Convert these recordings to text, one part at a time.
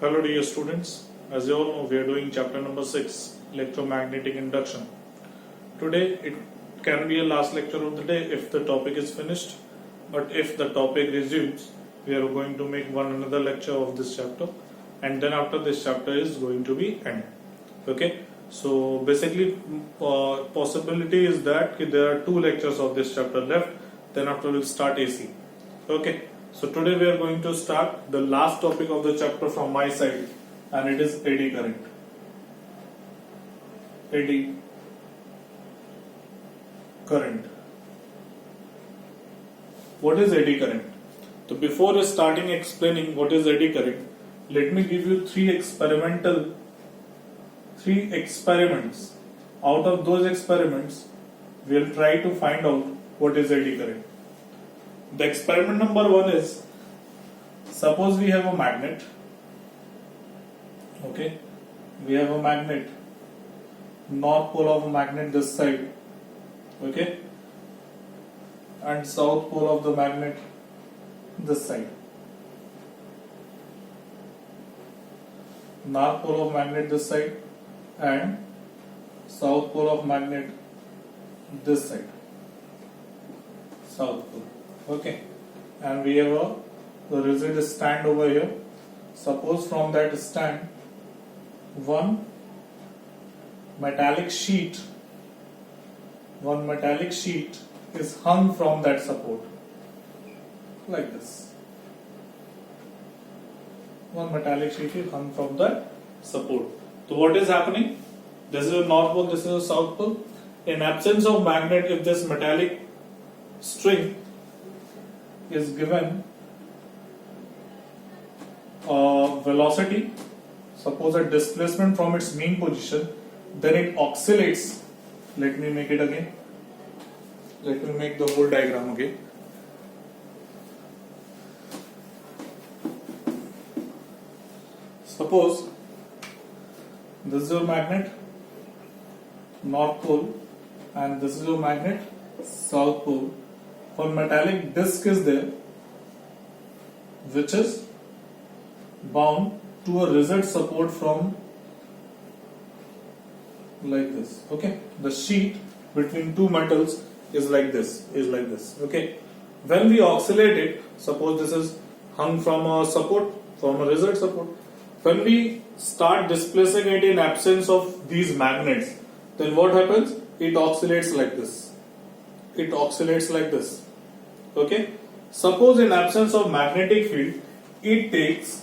Hello dear students, as you all know we are doing chapter number 6 electromagnetic induction. Today it can be a last lecture of the day if the topic is finished, but if the topic resumes we are going to make one another lecture of this chapter, and then after this chapter is going to be end. Okay, so basically possibility is that there are 2 lectures of this chapter left, then after we'll start AC. Okay, so today we are going to start the last topic of the chapter from my side, and it is eddy current. Eddy current. What is eddy current? So before starting explaining what is eddy current, let me give you three experiments. Out of those experiments, we'll try to find out what is eddy current. The experiment number 1 is, suppose we have a magnet. Okay, we have a magnet, north pole of a magnet this side, okay, and south pole of the magnet this side. North pole of magnet this side and south pole of magnet this side, south pole. Okay, and we have the rigid stand over here. Suppose from that stand one metallic sheet is hung from that support like this. One metallic sheet is hung from that support. So what is happening? This is a north pole, this is a south pole. In absence of magnet, if this metallic string is given velocity, suppose a displacement from its mean position, then it oscillates. Let me make it again. Let me make the whole diagram again. Suppose this is your magnet, north pole, and this is your magnet, south pole. One metallic disc is there which is bound to a rigid support from like this. Okay, the sheet between two metals is like this, okay. When we oscillate it, suppose this is hung from a support, from a rigid support. When we start displacing it in absence of these magnets, then what happens? It oscillates like this. It oscillates like this. Okay. Suppose in absence of magnetic field, it takes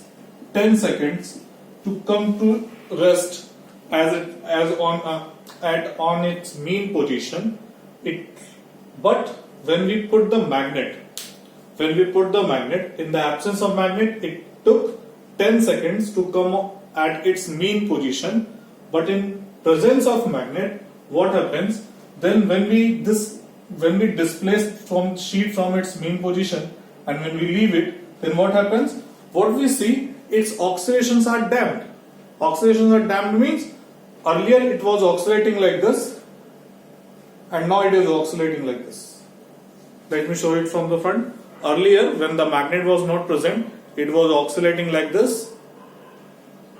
10 seconds to come to rest on its mean position. But when we put the magnet in the absence of magnet, it took 10 seconds to come at its mean position. But in presence of magnet, what happens? Then when we displace from sheet from its mean position and when we leave it, then what happens? What we see, its oscillations are damped. Oscillations are damped means earlier it was oscillating like this and now it is oscillating like this. Let me show it from the front. Earlier when the magnet was not present, it was oscillating like this,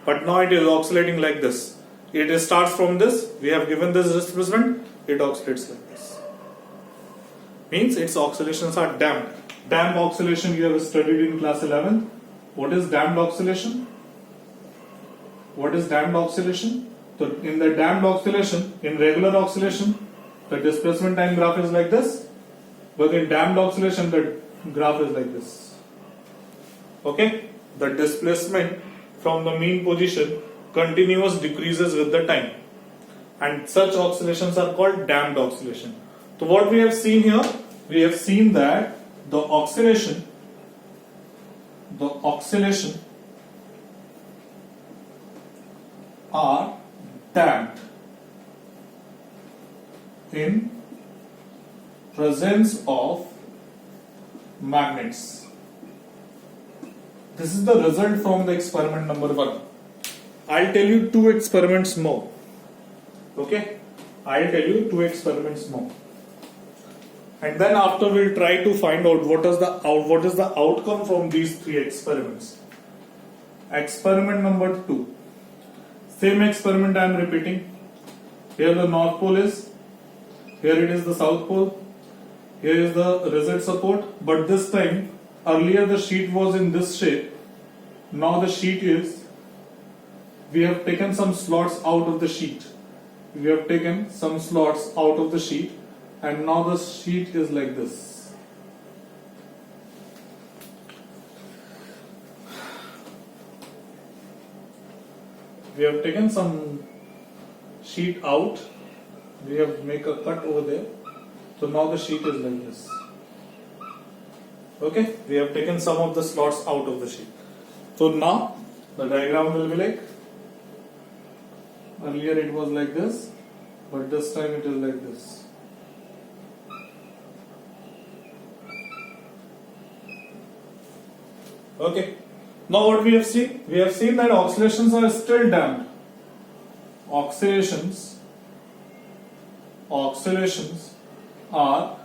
but now it is oscillating like this. It starts from this, we have given this displacement, it oscillates like this. Means its oscillations are damped. Damped oscillation you have studied in class 11. What is damped oscillation? What is damped oscillation? So in the damped oscillation, in regular oscillation, the displacement time graph is like this, but in damped oscillation the graph is like this. Okay, the displacement from the mean position continuous decreases with the time, and such oscillations are called damped oscillation. So what we have seen here, we have seen that the oscillation are damped in presence of magnets. This is the result from the experiment number 1. I'll tell you 2 experiments more. Okay, I'll tell you 2 experiments more. and then after we'll try to find out what is the outcome from these three experiments. Experiment number 2. Same experiment I am repeating. Here the North Pole is, here it is the South Pole, here is the rigid support, but this time, earlier the sheet was in this shape, now the sheet is, we have taken some slots out of the sheet. We have taken some slots out of the sheet and now the sheet is like this. We have taken some sheet out, we have make a cut over there, so now the sheet is like this. Okay, we have taken some of the slots out of the sheet. So now the diagram will be like, earlier it was like this, but this time it is like this. Okay. Now what we have seen? We have seen that oscillations are still damped. Oscillations are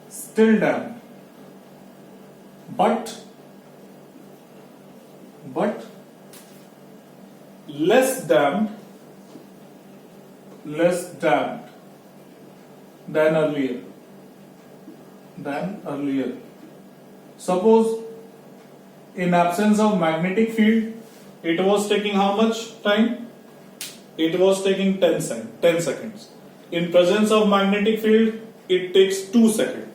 still damped. But less damped than earlier. Suppose in absence of magnetic field, it was taking how much time? It was taking 10 seconds. In presence of magnetic field, it takes 2 seconds.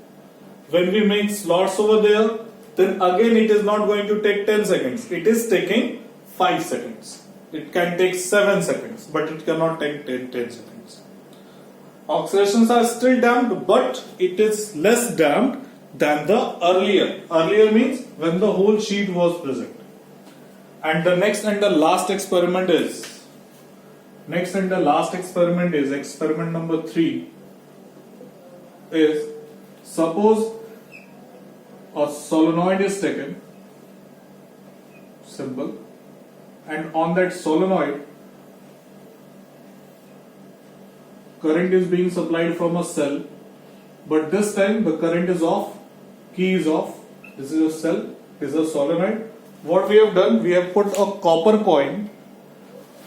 When we make slots over there, then again it is not going to take 10 seconds. It is taking 5 seconds. It can take 7 seconds, but it cannot take 10 seconds. Oscillations are still damped, but it is less damped than the earlier. Earlier means when the whole sheet was present. And the next and the last experiment is experiment number 3 is, suppose a solenoid is taken, simple, and on that solenoid current is being supplied from a cell, but this time the current is off, key is off. This is a cell, this is a solenoid. What we have done, we have put a copper coin,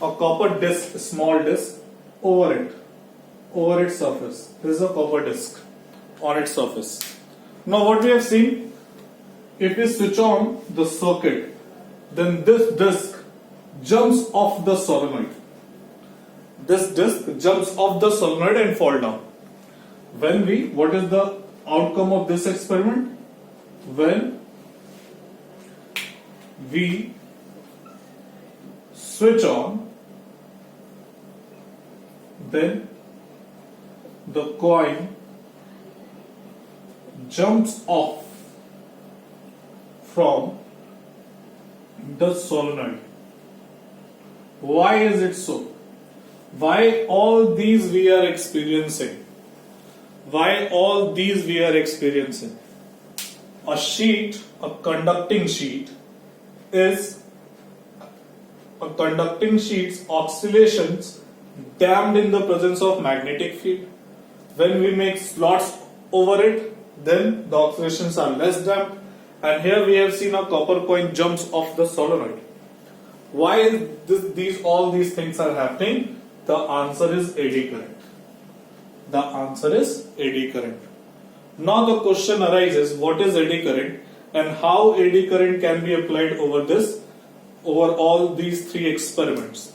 a copper disc, small disc, over its surface. This is a copper disc on its surface. Now what we have seen, if we switch on the circuit, then this disc jumps off the solenoid. This disc jumps off the solenoid and fall down. What is the outcome of this experiment? When we switch on, then the coin jumps off from the solenoid. Why is it so? Why all these we are experiencing? A sheet, a conducting sheet's oscillations damped in the presence of magnetic field. When we make slots over it, then the oscillations are less damped. And here we have seen a copper coin jumps off the solenoid. Why is all these things are happening? The answer is eddy current. Now the question arises, what is eddy current and how eddy current can be applied over all these 3 experiments?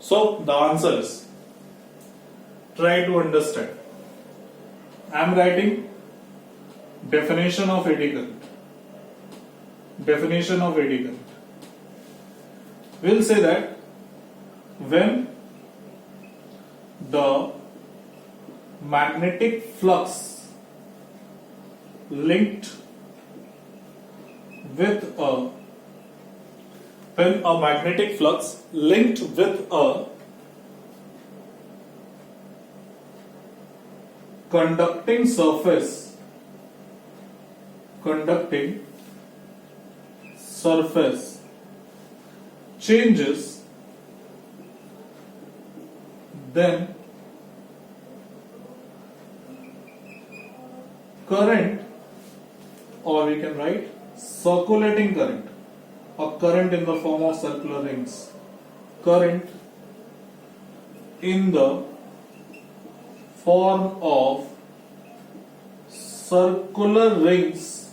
So the answer is, try to understand. I am writing definition of eddy current. We'll say that when the magnetic flux linked with a conducting surface changes, then current, or we can write circulating current, a current in the form of circular rings. Current in the form of circular rings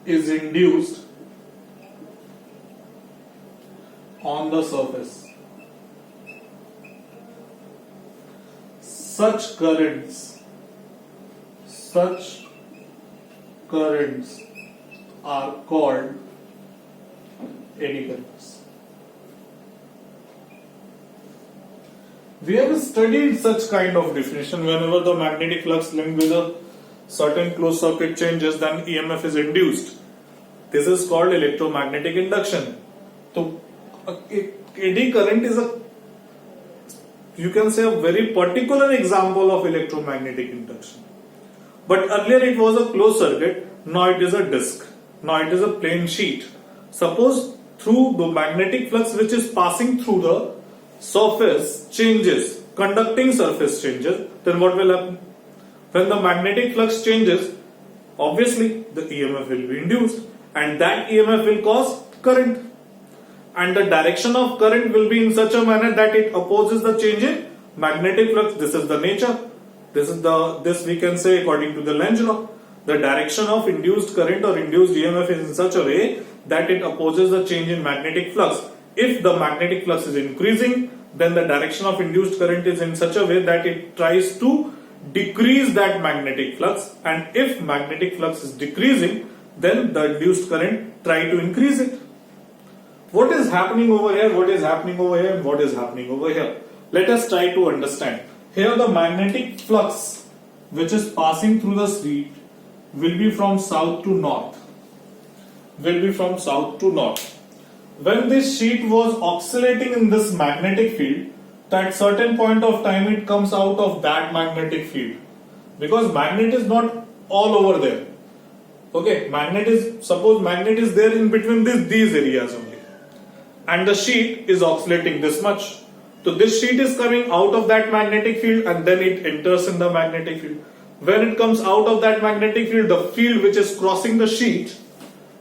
is induced on the surface. Such currents are called eddy currents. We have studied such kind of definition. Whenever the magnetic flux linked with a certain closed circuit changes, then EMF is induced. This is called electromagnetic induction. So, eddy current is you can say, a very particular example of electromagnetic induction. But earlier it was a closed circuit, now it is a disc, now it is a plain sheet. Suppose through the magnetic flux which is passing through the surface changes, conducting surface changes, then what will happen? When the magnetic flux changes, obviously the EMF will be induced, and that EMF will cause current. And the direction of current will be in such a manner that it opposes the change in magnetic flux. This is the nature. This we can say according to the Lenz law. The direction of induced current or induced EMF is in such a way that it opposes the change in magnetic flux. If the magnetic flux is increasing, then the direction of induced current is in such a way that it tries to decrease that magnetic flux, and if magnetic flux is decreasing, then the induced current try to increase it. What is happening over here, what is happening over here, and what is happening over here? Let us try to understand. Here the magnetic flux which is passing through the sheet will be from south to north. When this sheet was oscillating in this magnetic field, at certain point of time it comes out of that magnetic field. Because magnet is not all over there. Okay, suppose magnet is there in between these areas only. And the sheet is oscillating this much. So this sheet is coming out of that magnetic field and then it enters in the magnetic field. When it comes out of that magnetic field, the field which is crossing the sheet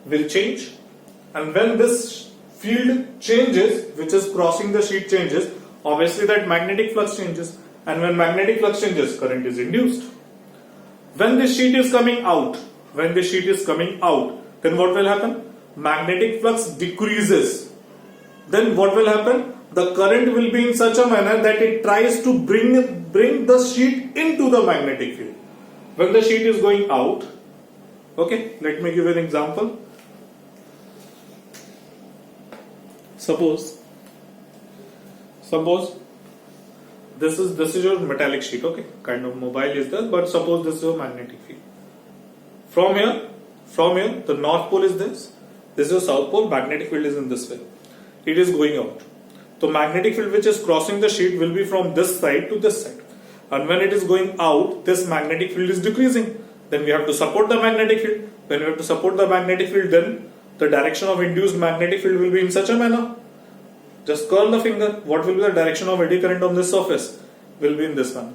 will change. And when this field changes, which is crossing the sheet changes, obviously that magnetic flux changes. And when magnetic flux changes, current is induced. When this sheet is coming out, then what will happen? Magnetic flux decreases. Then what will happen? The current will be in such a manner that it tries to bring the sheet into the magnetic field. When the sheet is going out, okay, let me give an example. Suppose this is your metallic sheet, okay, kind of mobile is there, but suppose this is your magnetic field. From here, the north pole is this is your south pole, magnetic field is in this way. It is going out. So magnetic field which is crossing the sheet will be from this side to this side. And when it is going out, this magnetic field is decreasing. Then we have to support the magnetic field. When we have to support the magnetic field, then the direction of induced magnetic field will be in such a manner. Just curl the finger. What will be the direction of eddy current on this surface? Will be in this manner.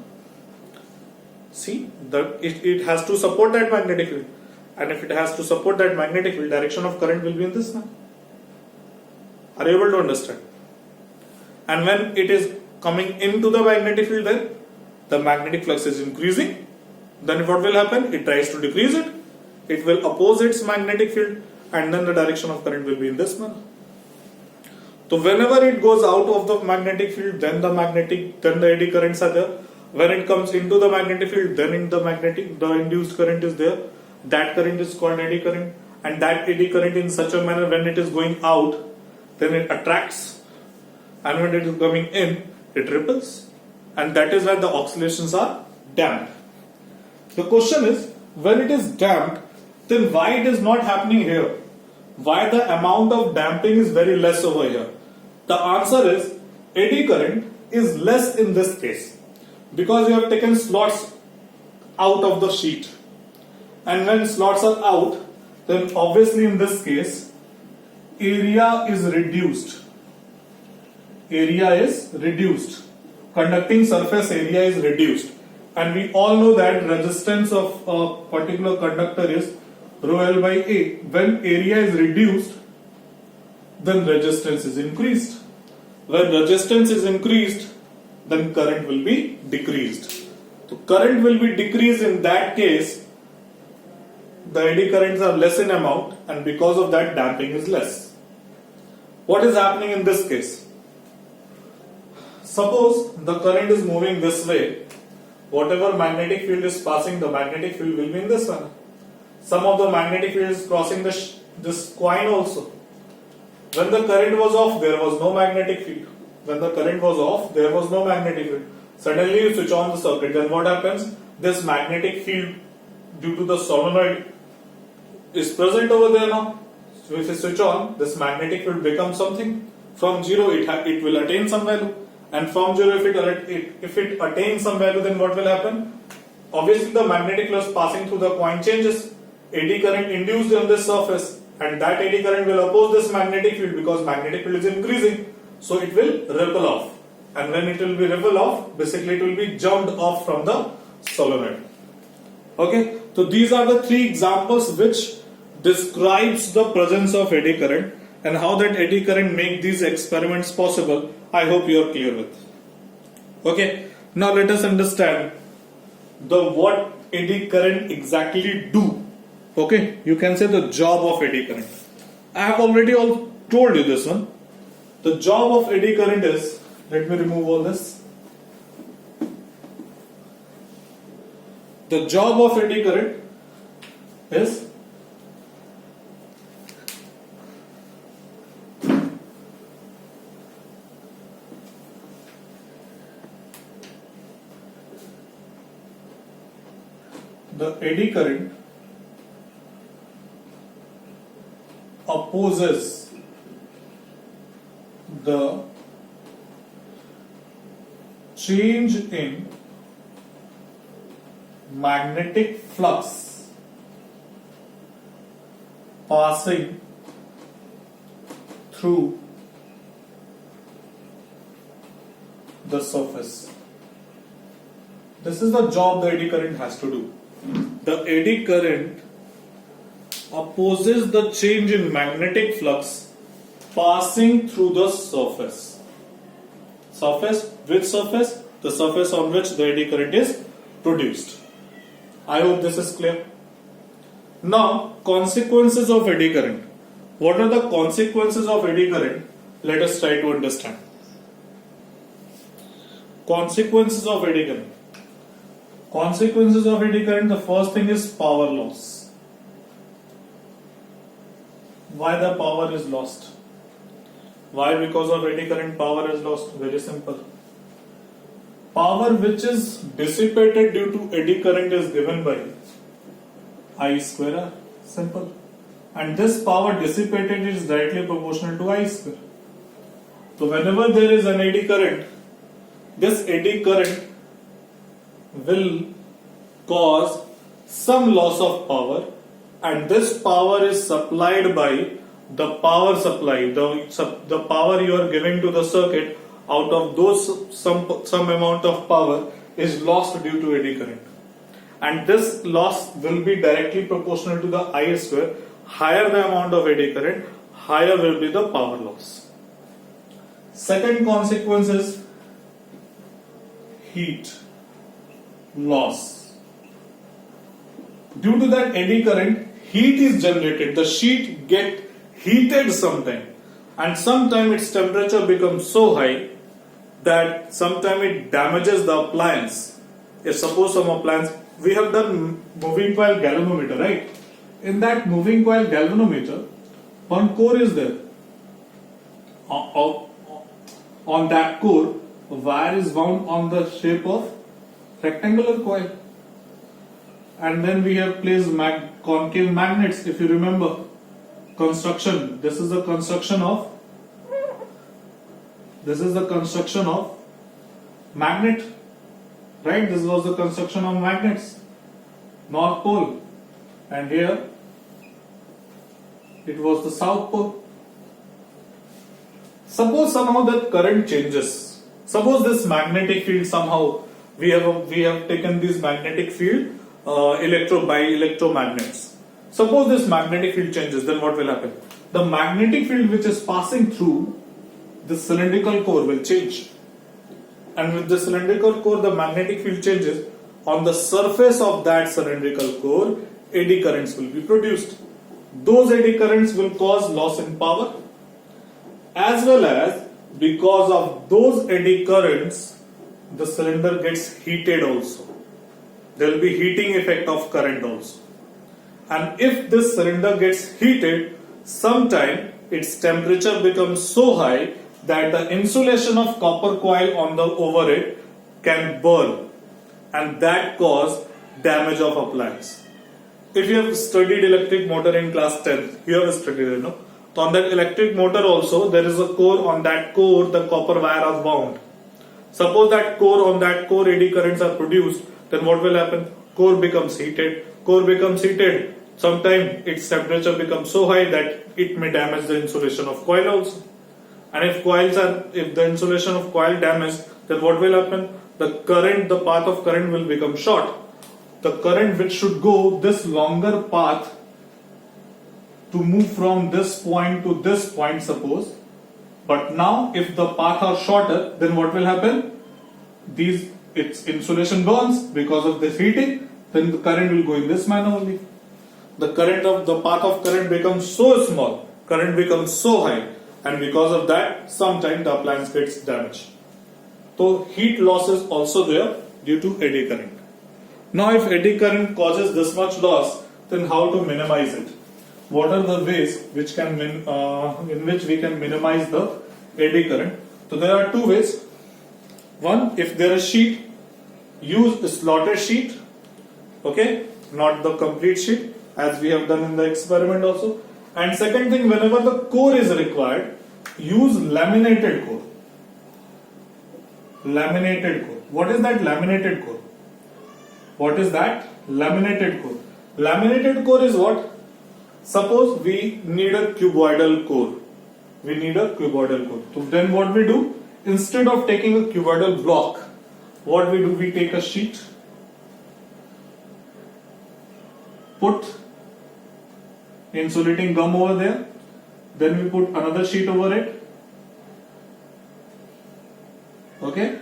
See, it has to support that magnetic field. And if it has to support that magnetic field, direction of current will be in this manner. Are you able to understand? And when it is coming into the magnetic field, then the magnetic flux is increasing. Then what will happen? It tries to decrease it. It will oppose its magnetic field, and then the direction of current will be in this manner. So whenever it goes out of the magnetic field, then the eddy currents are there. When it comes into the magnetic field, then the induced current is there. That current is called eddy current, and that eddy current in such a manner when it is going out, then it attracts, and when it is coming in, it ripples, and that is why the oscillations are damped. The question is, when it is damped, then why it is not happening here? Why the amount of damping is very less over here? The answer is, eddy current is less in this case, because you have taken slots out of the sheet, and when slots are out, then obviously in this case, area is reduced. Conducting surface area is reduced. and we all know that resistance of a particular conductor is rho L by A. When area is reduced, then resistance is increased. When resistance is increased, then current will be decreased. So current will be decreased in that case. The eddy currents are less in amount, and because of that damping is less. What is happening in this case? Suppose the current is moving this way. Whatever magnetic field is passing, the magnetic field will be in this one. Some of the magnetic field is crossing this coin also. When the current was off, there was no magnetic field. When the current was off, there was no magnetic field. Suddenly you switch on the circuit, then what happens? This magnetic field due to the solenoid is present over there now. So if you switch on, this magnetic field becomes something. From 0 it will attain some value, and from 0 if it attains some value, then what will happen? Obviously the magnetic flux passing through the coin changes. Eddy current induced on this surface, and that eddy current will oppose this magnetic field because magnetic field is increasing. So it will ripple off, and when it will be ripple off, basically it will be jumped off from the solenoid. Okay, so these are the three examples which describes the presence of eddy current and how that eddy current make these experiments possible. I hope you are clear with. Okay, now let us understand what eddy current exactly do. Okay, you can say the job of eddy current. I have already told you this one. The job of eddy current is, let me remove all this. The job of eddy current is the eddy current opposes the change in magnetic flux passing through the surface. This is the job the eddy current has to do. The eddy current opposes the change in magnetic flux passing through the surface. Surface? Which surface? The surface on which the eddy current is produced. I hope this is clear. Now, consequences of eddy current. What are the consequences of eddy current? Let us try to understand. Consequences of eddy current. Consequences of eddy current, the first thing is power loss. Why the power is lost? Why? Because of eddy current power is lost? Very simple. Power which is dissipated due to eddy current is given by I square R. Simple. And this power dissipated is directly proportional to I square. So whenever there is an eddy current, this eddy current will cause some loss of power, and this power is supplied by the power supply, the power you are giving to the circuit. Out of those, some amount of power is lost due to eddy current, and this loss will be directly proportional to the I square. Higher the amount of eddy current, higher will be the power loss. Second consequence is heat loss. Due to that eddy current, heat is generated. The sheet get heated sometime, and sometime its temperature becomes so high that sometime it damages the appliance. If suppose some appliance, we have done moving coil galvanometer, right? In that moving coil galvanometer, one core is there. On that core, a wire is wound on the shape of rectangular coil, and then we have placed concave magnets. If you remember construction, this is the construction of magnet, right? This was the construction of magnets, North Pole, and here it was the South Pole. Suppose somehow that current changes. Suppose this magnetic field somehow we have taken this magnetic field by electromagnets. Suppose this magnetic field changes, then what will happen? The magnetic field which is passing through the cylindrical core will change. And with the cylindrical core, the magnetic field changes. On the surface of that cylindrical core, eddy currents will be produced. Those eddy currents will cause loss in power, as well as because of those eddy currents, the cylinder gets heated also. There will be heating effect of current also. And if this cylinder gets heated, sometime its temperature becomes so high that the insulation of copper coil on the over it can burn, and that cause damage of appliance. If you have studied electric motor in class 10, you have studied it, no? So on that electric motor also, there is a core. On that core, the copper wire is wound. Suppose that core, on that core eddy currents are produced, then what will happen? Core becomes heated. Core becomes heated. Sometime its temperature becomes so high that it may damage the insulation of coil also. And if the insulation of coil damaged, then what will happen? The path of current will become short. The current which should go this longer path to move from this point to this point, suppose. But now if the path are shorter, then what will happen? Its insulation burns because of this heating, then the current will go in this manner only. The path of current becomes so small, current becomes so high, and because of that, sometimes the appliance gets damaged. So heat loss is also there due to eddy current. Now if eddy current causes this much loss, then how to minimize it? What are the ways in which we can minimize the eddy current? So there are two ways. One, if there is sheet, use a slotted sheet, okay, not the complete sheet, as we have done in the experiment also. And second thing, whenever the core is required, use laminated core. Laminated core. What is that laminated core? What is that? Laminated core. Laminated core is what? Suppose we need a cuboidal core. We need a cuboidal core. So then what we do? Instead of taking a cuboidal block, what we do? We take a sheet, put insulating gum over there, then we put another sheet over it, okay,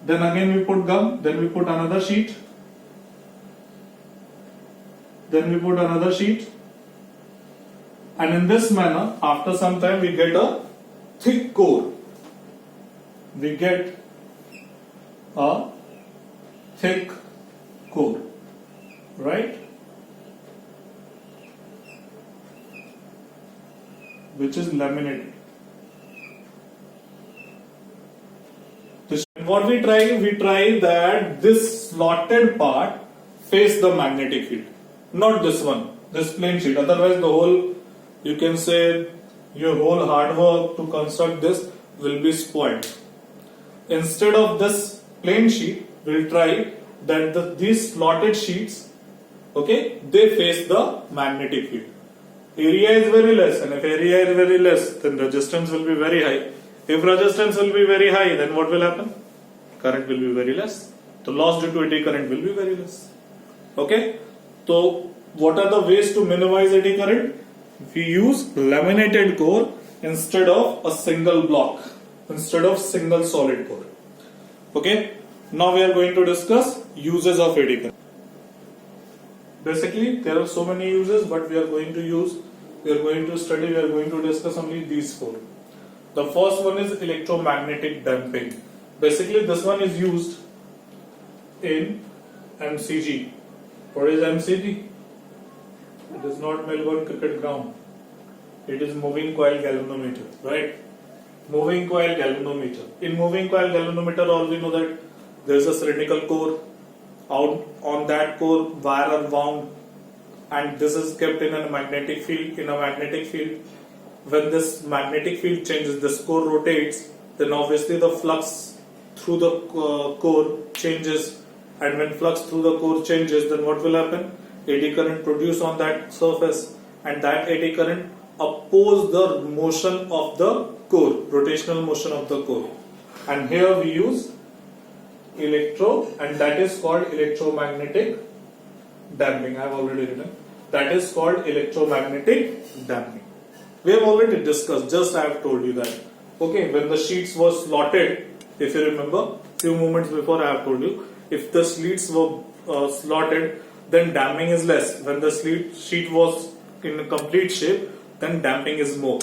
then again we put gum, then we put another sheet, then we put another sheet, and in this manner after some time we get a thick core. We get a thick core, right? Which is laminated. What we try that this slotted part face the magnetic field, not this one, this plain sheet. Otherwise, you can say your whole hard work to construct this will be spoiled. Instead of this plain sheet, we'll try that these slotted sheets, okay, they face the magnetic field. Area is very less, and if area is very less, then resistance will be very high. If resistance will be very high, then what will happen? Current will be very less. The loss due to eddy current will be very less. Okay? So, what are the ways to minimize eddy current? We use laminated core instead of a single block, instead of single solid core. Okay? Now we are going to discuss uses of eddy current. Basically, there are so many uses, but we are going to discuss only these four. The first one is electromagnetic damping. Basically, this one is used in MCG. What is MCG? It is not Melbourne Cricket Ground. It is moving coil galvanometer, right? Moving coil galvanometer. In moving coil galvanometer, all we know that there is a cylindrical core. Out on that core, wire are wound, and this is kept in a magnetic field. In a magnetic field, when this magnetic field changes, this core rotates. Then obviously the flux through the core changes, and when flux through the core changes, then what will happen? Eddy current produced on that surface, and that eddy current oppose the motion of the core, rotational motion of the core. And here we use and that is called electromagnetic damping. I have already written. That is called electromagnetic damping. We have already discussed, just I have told you that. Okay, when the sheets were slotted, if you remember, few moments before I have told you, if the sheets were slotted, then damping is less. When the sheet was in a complete shape, then damping is more.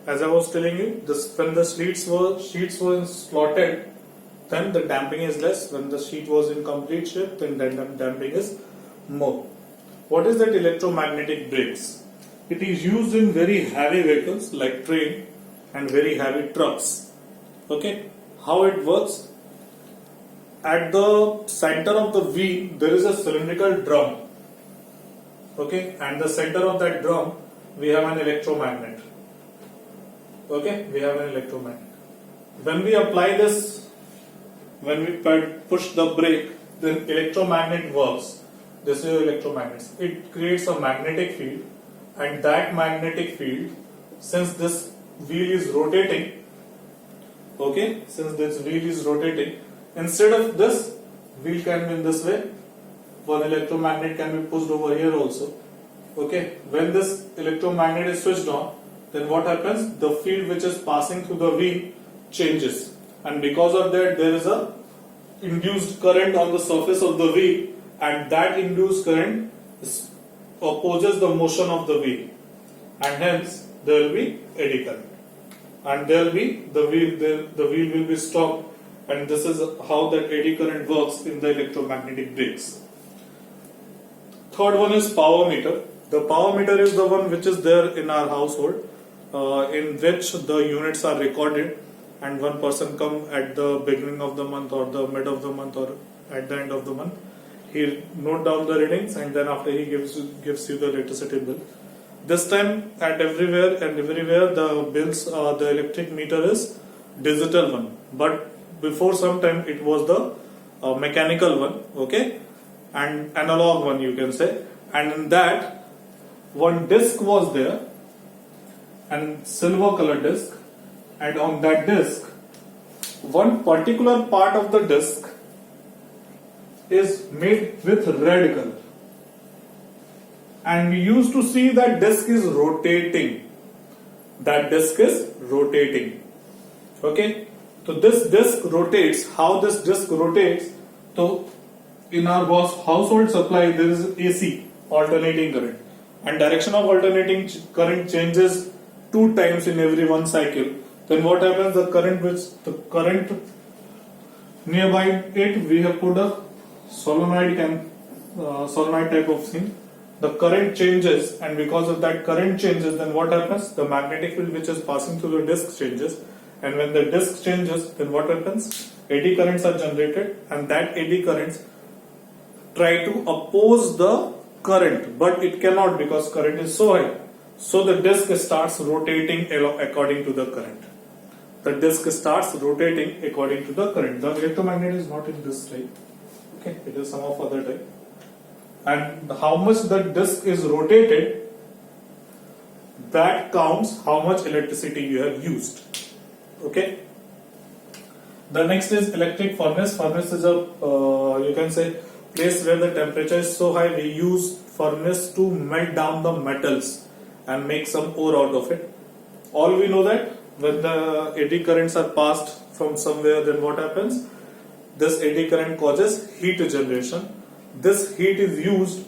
As I was telling you, when the sheets were slotted, then the damping is less. When the sheet was in complete shape, then damping is more. What is that electromagnetic brakes? It is used in very heavy vehicles like train and very heavy trucks. Okay, how it works? At the center of the wheel, there is a cylindrical drum. Okay, and the center of that drum, we have an electromagnet. Okay, we have an electromagnet. When we apply this, when we push the brake, then electromagnet works. This is electromagnets. It creates a magnetic field, and that magnetic field, since this wheel is rotating, okay, instead of this, wheel can be in this way. One electromagnet can be pushed over here also. Okay, when this electromagnet is switched on, then what happens? The field which is passing through the wheel changes, and because of that, there is a induced current on the surface of the wheel, and that induced current opposes the motion of the wheel, and hence there will be eddy current, and there will be the wheel will be stopped, and this is how that eddy current works in the electromagnetic brakes. Third one is power meter. The power meter is the one which is there in our household, in which the units are recorded, and one person come at the beginning of the month or the mid of the month or at the end of the month. He note down the readings, and then after he gives you the electricity bill. This time at everywhere the bills, the electric meter is digital one, but before some time it was the mechanical one, okay, and analog one you can say, and in that one disc was there, and silver color disc, and on that disc one particular part of the disc is made with red color, and we used to see that disc is rotating. Okay, so this disc rotates. How this disc rotates? So in our household supply there is AC, alternating current, and direction of alternating current changes 2 times in every 1 cycle. Then what happens? The current nearby it, we have put a solenoid type of thing. The current changes, and because of that current changes, then what happens? The magnetic field which is passing through the disc changes, and when the disc changes, then what happens? Eddy currents are generated, and that eddy currents try to oppose the current, but it cannot because current is so high. So the disc starts rotating according to the current. The disc starts rotating according to the current. The electromagnet is not in this type. Okay, it is some of other type. And how much the disc is rotated, that counts how much electricity you have used. Okay. The next is electric furnace. Furnace is a you can say place where the temperature is so high. We use furnace to melt down the metals and make some ore out of it. All we know that when the eddy currents are passed from somewhere, then what happens? This eddy current causes heat generation. This heat is used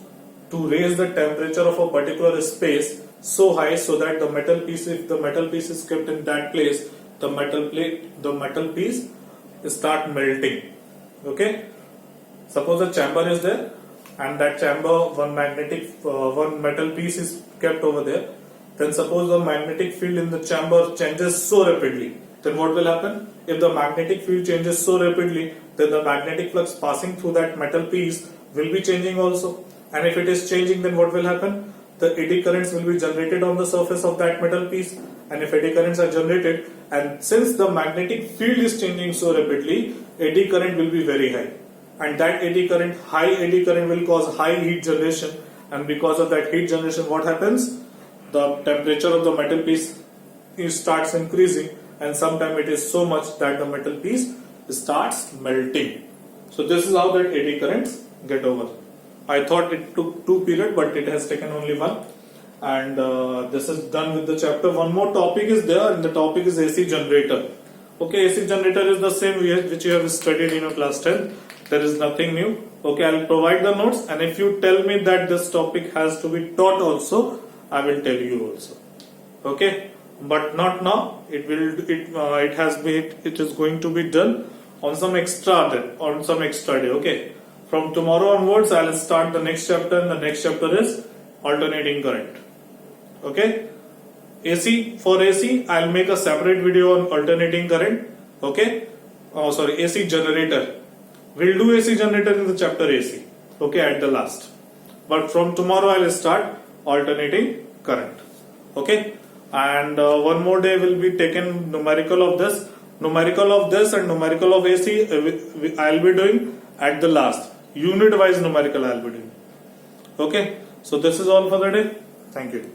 to raise the temperature of a particular space so high so that the metal piece, if the metal piece is kept in that place, the metal piece start melting. Okay. Suppose a chamber is there, and that chamber, one metal piece is kept over there. Then suppose the magnetic field in the chamber changes so rapidly, then what will happen? If the magnetic field changes so rapidly, then the magnetic flux passing through that metal piece will be changing also. And if it is changing, then what will happen? The eddy currents will be generated on the surface of that metal piece. And if eddy currents are generated, and since the magnetic field is changing so rapidly, eddy current will be very high. And that high eddy current will cause high heat generation. And because of that heat generation, what happens? The temperature of the metal piece starts increasing, and sometimes it is so much that the metal piece starts melting. So this is how that eddy currents get over. I thought it took 2 periods, but it has taken only 1. And this is done with the chapter. One more topic is there, and the topic is AC generator. Okay, AC generator is the same which you have studied in your class 10. There is nothing new. Okay, I'll provide the notes, and if you tell me that this topic has to be taught also, I will tell you also. Okay, but not now. It is going to be done on some extra day. Okay, from tomorrow onwards, I'll start the next chapter, and the next chapter is alternating current. Okay, for AC, I'll make a separate video on alternating current. Okay, AC generator. We'll do AC generator in the chapter AC. Okay, at the last. But from tomorrow, I'll start alternating current. Okay, and one more day will be taken numerical of this, and numerical of AC. I'll be doing at the last. Unit wise numerical I'll be doing. Okay, so this is all for the day. Thank you.